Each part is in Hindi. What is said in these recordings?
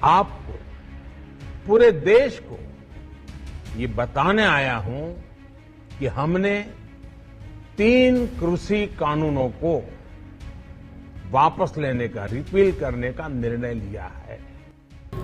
आपको, पूरे देश को ये बताने आया हूं कि हमने 3 कृषि कानूनों को वापस लेने का, रिपील करने का निर्णय लिया है।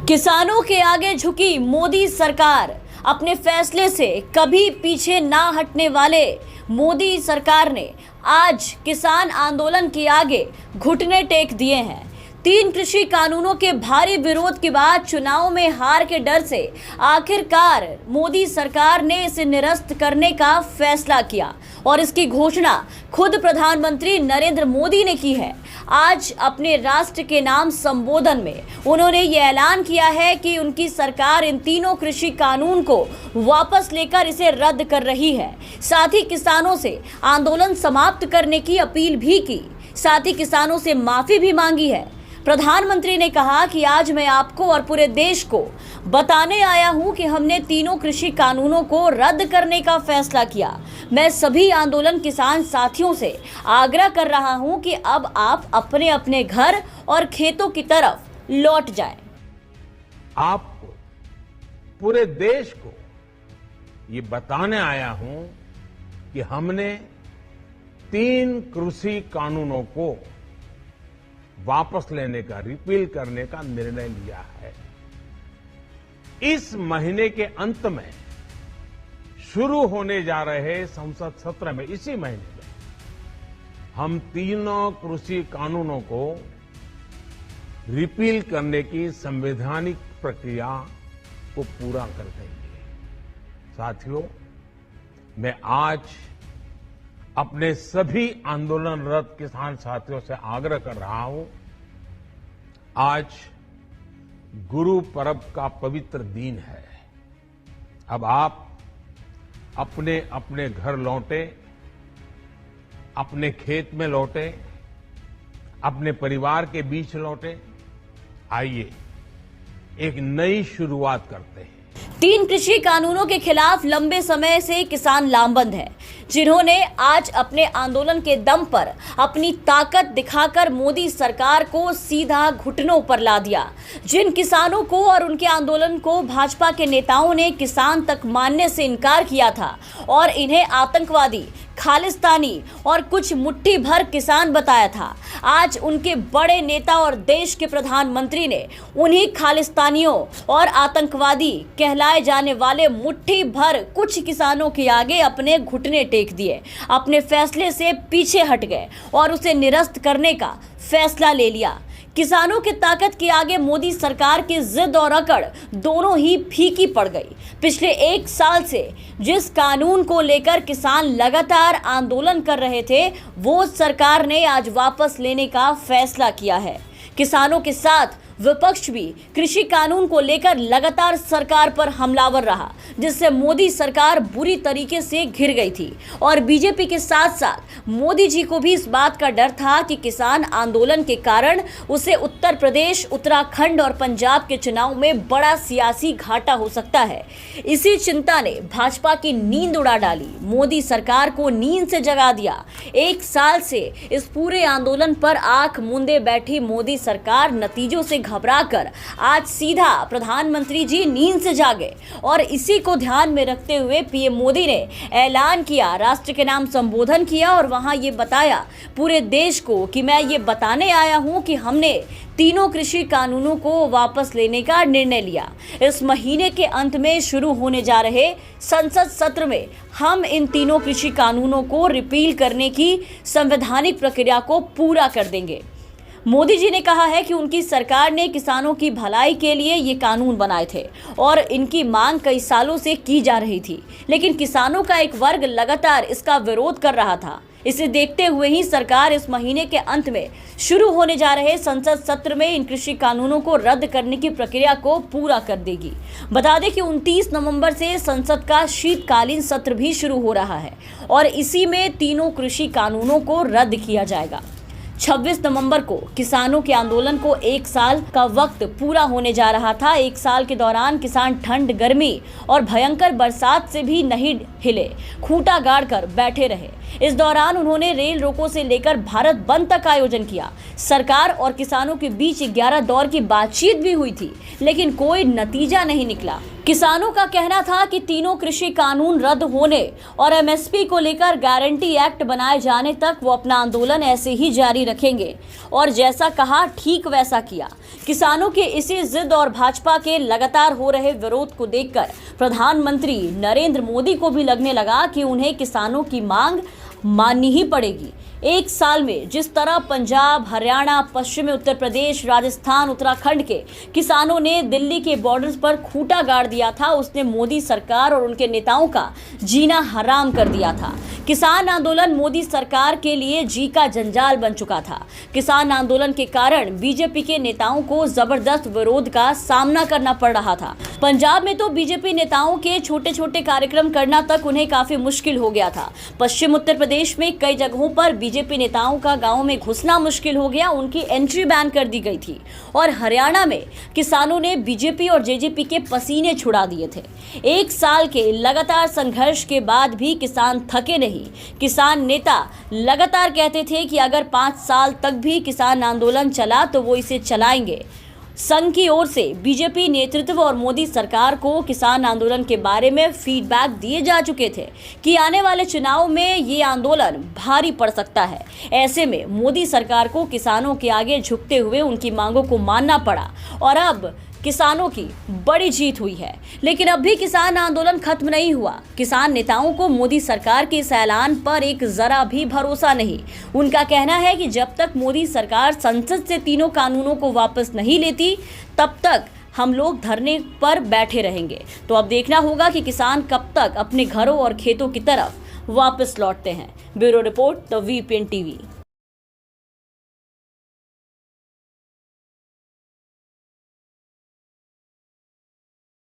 किसानों के आगे झुकी मोदी सरकार, अपने फैसले से कभी पीछे ना हटने वाले मोदी सरकार ने आज किसान आंदोलन के आगे घुटने टेक दिए हैं। 3 कृषि कानूनों के भारी विरोध के बाद चुनाव में हार के डर से आखिरकार मोदी सरकार ने इसे निरस्त करने का फैसला किया और इसकी घोषणा खुद प्रधानमंत्री नरेंद्र मोदी ने की है। आज अपने राष्ट्र के नाम संबोधन में उन्होंने ये ऐलान किया है कि उनकी सरकार इन तीनों कृषि कानून को वापस लेकर इसे रद्द कर रही है। साथ ही किसानों से आंदोलन समाप्त करने की अपील भी की, साथ ही किसानों से माफी भी मांगी है। प्रधानमंत्री ने कहा कि आज मैं आपको और पूरे देश को बताने आया हूं कि हमने तीनों कृषि कानूनों को रद्द करने का फैसला किया। मैं सभी आंदोलन किसान साथियों से आग्रह कर रहा हूं कि अब आप अपने अपने घर और खेतों की तरफ लौट जाएं। आपको, पूरे देश को ये बताने आया हूं कि हमने 3 कृषि कानूनों को वापस लेने का, रिपील करने का निर्णय लिया है। इस महीने के अंत में शुरू होने जा रहे संसद सत्र में, इसी महीने में हम तीनों कृषि कानूनों को रिपील करने की संवैधानिक प्रक्रिया को पूरा कर देंगे। साथियों, मैं आज अपने सभी आंदोलनरत किसान साथियों से आग्रह कर रहा हूं, आज गुरु पर्व का पवित्र दिन है। अब आप अपने अपने घर लौटे, अपने खेत में लौटे, अपने परिवार के बीच लौटे। आइए एक नई शुरुआत करते हैं। 3 कृषि कानूनों के खिलाफ लंबे समय से किसान लामबंद हैं, जिन्होंने आज अपने आंदोलन के दम पर अपनी ताकत दिखाकर मोदी सरकार को सीधा घुटनों पर ला दिया। जिन किसानों को और उनके आंदोलन को भाजपा के नेताओं ने किसान तक मानने से इनकार किया था और इन्हें आतंकवादी, खालिस्तानी और कुछ मुट्ठी भर किसान बताया था, आज उनके बड़े नेता और देश के प्रधानमंत्री ने उन्हीं खालिस्तानियों और आतंकवादी कहलाए जाने वाले मुट्ठी भर कुछ किसानों के आगे अपने घुटने टेक दिए, अपने फैसले से पीछे हट गए और उसे निरस्त करने का फैसला ले लिया। किसानों की ताकत के आगे मोदी सरकार की जिद और अकड़ दोनों ही फीकी पड़ गई। पिछले 1 साल से जिस कानून को लेकर किसान लगातार आंदोलन कर रहे थे, वो सरकार ने आज वापस लेने का फैसला किया है। किसानों के साथ विपक्ष भी कृषि कानून को लेकर लगातार सरकार पर हमलावर रहा, जिससे मोदी सरकार बुरी तरीके से घिर गई थी और बीजेपी के साथ साथ मोदी जी को भी इस बात का डर था कि किसान आंदोलन के कारण उसे उत्तर प्रदेश, उत्तराखंड और पंजाब के चुनाव में बड़ा सियासी घाटा हो सकता है। इसी चिंता ने भाजपा की नींद उड़ा डाली, मोदी सरकार को नींद से जगा दिया। 1 साल से इस पूरे आंदोलन पर आंख मूंदे बैठी मोदी सरकार नतीजों से घबराकर आज सीधा प्रधानमंत्री जी नींद से जागे और इसी को ध्यान में रखते हुए पीएम मोदी ने ऐलान किया, राष्ट्र के नाम संबोधन किया और वहां ये बताया पूरे देश को कि मैं ये बताने आया हूं कि हमने तीनों कृषि कानूनों को वापस लेने का निर्णय लिया। इस महीने के अंत में शुरू होने जा रहे संसद सत्र में हम इन तीनों कृषि कानूनों को रिपील करने की संवैधानिक प्रक्रिया को पूरा कर देंगे। मोदी जी ने कहा है कि उनकी सरकार ने किसानों की भलाई के लिए ये कानून बनाए थे और इनकी मांग कई सालों से की जा रही थी, लेकिन किसानों का एक वर्ग लगातार इसका विरोध कर रहा था। इसे देखते हुए ही सरकार इस महीने के अंत में शुरू होने जा रहे संसद सत्र में इन कृषि कानूनों को रद्द करने की प्रक्रिया को पूरा कर देगी। बता दें कि 29 नवंबर से संसद का शीतकालीन सत्र भी शुरू हो रहा है और इसी में तीनों कृषि कानूनों को रद्द किया जाएगा। 26 नवंबर को किसानों के आंदोलन को 1 साल का वक्त पूरा होने जा रहा था। 1 साल के दौरान किसान ठंड, गर्मी और भयंकर बरसात से भी नहीं हिले, खूंटा गाड़ कर बैठे रहे। इस दौरान उन्होंने रेल रोको से लेकर भारत बंद तक आयोजन किया। सरकार और किसानों के बीच 11 दौर की बातचीत भी हुई थी, लेकिन कोई नतीजा नहीं निकला। किसानों का कहना था कि तीनों कृषि कानून रद्द होने और एमएसपी को लेकर गारंटी एक्ट बनाए जाने तक वो अपना आंदोलन ऐसे ही जारी रखेंगे, और जैसा कहा ठीक वैसा किया। किसानों के इसी जिद और भाजपा के लगातार हो रहे विरोध को देखकर प्रधानमंत्री नरेंद्र मोदी को भी लगने लगा कि उन्हें किसानों की मांग माननी ही पड़ेगी। 1 साल में जिस तरह पंजाब, हरियाणा, पश्चिमी उत्तर प्रदेश, राजस्थान, उत्तराखंड के किसानों ने दिल्ली के बॉर्डर्स पर खूंटा गाड़ दिया था, उसने मोदी सरकार और उनके नेताओं का जीना हराम कर दिया था। किसान आंदोलन मोदी सरकार के लिए जी का जंजाल बन चुका था। किसान आंदोलन के कारण बीजेपी के नेताओं को जबरदस्त विरोध का सामना करना पड़ रहा था। पंजाब में तो बीजेपी नेताओं के छोटे छोटे कार्यक्रम करना तक उन्हें काफी मुश्किल हो गया था। पश्चिम उत्तर प्रदेश में कई जगहों पर बीजेपी नेताओं का गांव में घुसना मुश्किल हो गया, उनकी एंट्री बैन कर दी गई थी। और हरियाणा में किसानों ने बीजेपी और जेजेपी के पसीने छुड़ा दिए थे। 1 साल के लगातार संघर्ष के बाद भी किसान थके नहीं। किसान नेता लगातार कहते थे कि अगर 5 साल तक भी किसान आंदोलन चला तो वो इसे चलाएंगे। संघ की ओर से बीजेपी नेतृत्व और मोदी सरकार को किसान आंदोलन के बारे में फीडबैक दिए जा चुके थे कि आने वाले चुनाव में ये आंदोलन भारी पड़ सकता है। ऐसे में मोदी सरकार को किसानों के आगे झुकते हुए उनकी मांगों को मानना पड़ा और अब किसानों की बड़ी जीत हुई है। लेकिन अब भी किसान आंदोलन खत्म नहीं हुआ। किसान नेताओं को मोदी सरकार के इस ऐलान पर एक जरा भी भरोसा नहीं। उनका कहना है कि जब तक मोदी सरकार संसद से तीनों कानूनों को वापस नहीं लेती, तब तक हम लोग धरने पर बैठे रहेंगे। तो अब देखना होगा कि किसान कब तक अपने घरों और खेतों की तरफ वापस लौटते हैं। Bureau report, the VPN TV.